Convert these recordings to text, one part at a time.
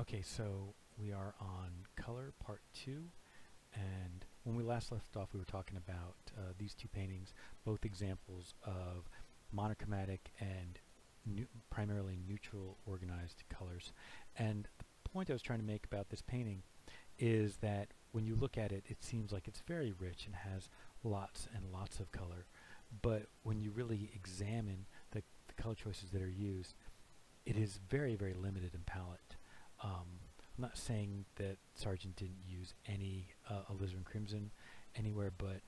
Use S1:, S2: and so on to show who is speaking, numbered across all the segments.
S1: Okay, so we are on color part 2, and when we last left off we were talking about these two paintings, both examples of monochromatic and primarily neutral organized colors. And the point I was trying to make about this painting is that when you look at it, it seems like it's very rich and has lots and lots of color, but when you really examine the color choices that are used, it is very, very limited in palette. I'm not saying that Sargent didn't use any alizarin crimson anywhere, but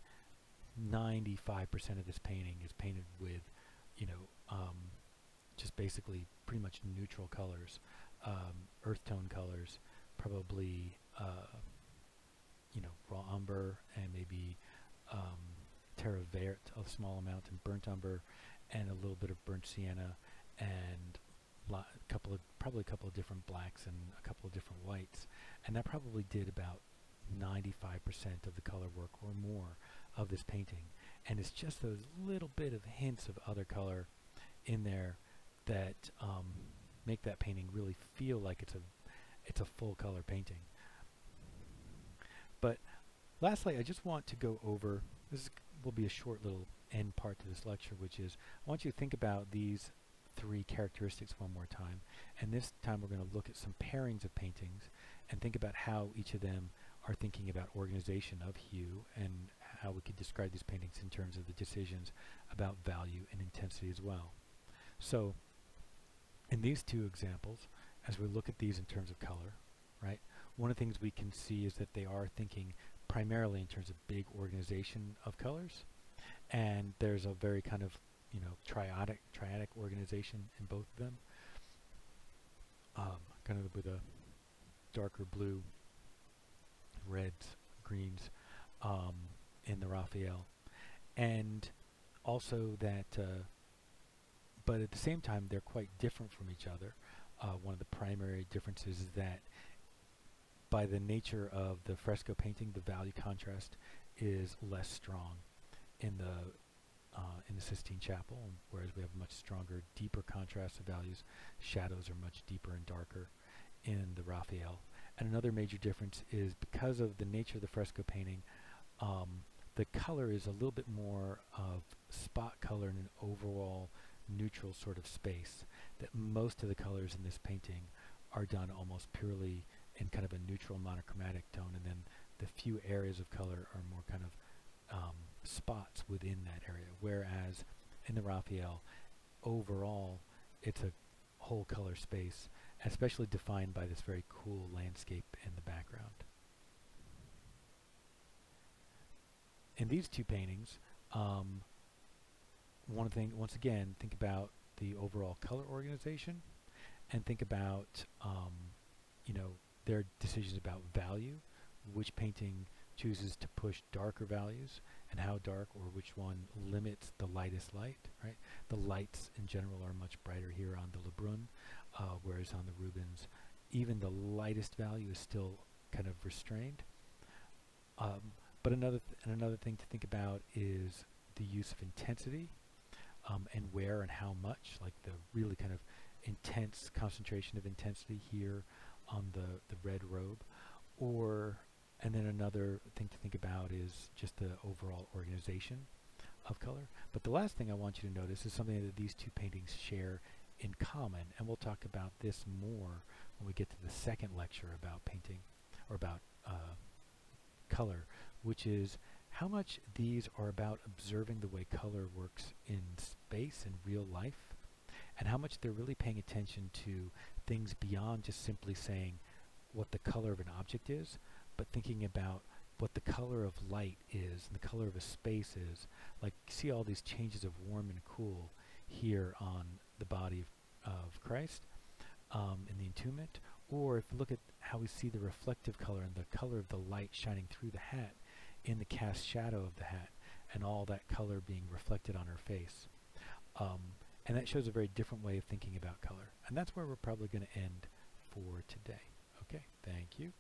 S1: 95% of this painting is painted with, just basically pretty much neutral colors, earth tone colors, probably, raw umber and maybe terre verte, a small amount, and burnt umber, and a little bit of burnt sienna, and probably a couple of different blacks and a couple of different whites, and that probably did about 95% of the color work or more of this painting. And it's just those little bit of hints of other color in there that make that painting really feel like it's a full color painting. But lastly, I just want to go over, will be a short little end part to this lecture, which is I want you to think about these three characteristics one more time, and this time we're going to look at some pairings of paintings and think about how each of them are thinking about organization of hue and how we could describe these paintings in terms of the decisions about value and intensity as well. So in these two examples, as we look at these in terms of color, right, one of the things we can see is that they are thinking primarily in terms of big organization of colors, and there's a very kind of triadic organization in both of them, kind of with a darker blue, reds, greens in the Raphael, and also that but at the same time they're quite different from each other. One of the primary differences is that by the nature of the fresco painting, the value contrast is less strong in the Sistine Chapel, whereas we have much stronger, deeper contrast of values. Shadows are much deeper and darker in the Raphael. And another major difference is because of the nature of the fresco painting, the color is a little bit more of spot color in an overall neutral sort of space. That most of the colors in this painting are done almost purely in kind of a neutral monochromatic tone, and then the few areas of color are more kind of spots within that area, whereas in the Raphael, overall, it's a whole color space, especially defined by this very cool landscape in the background. In these two paintings, one thing, once again, think about the overall color organization, and think about, their decisions about value, which painting chooses to push darker values and how dark, or which one limits the lightest light, right? The lights in general are much brighter here on the Lebrun, whereas on the Rubens, even the lightest value is still kind of restrained. But another thing to think about is the use of intensity, and where and how much, like the really kind of intense concentration of intensity here on the red robe, and then another thing to think about is just the overall organization of color. But the last thing I want you to notice is something that these two paintings share in common, and we'll talk about this more when we get to the second lecture about painting, or about color, which is how much these are about observing the way color works in space and real life, and how much they're really paying attention to things beyond just simply saying what the color of an object is, but thinking about what the color of light is and the color of a space is. Like, see all these changes of warm and cool here on the body of Christ in the entombment, or if you look at how we see the reflective color and the color of the light shining through the hat in the cast shadow of the hat, and all that color being reflected on her face. And that shows a very different way of thinking about color. And that's where we're probably going to end for today. Okay, thank you.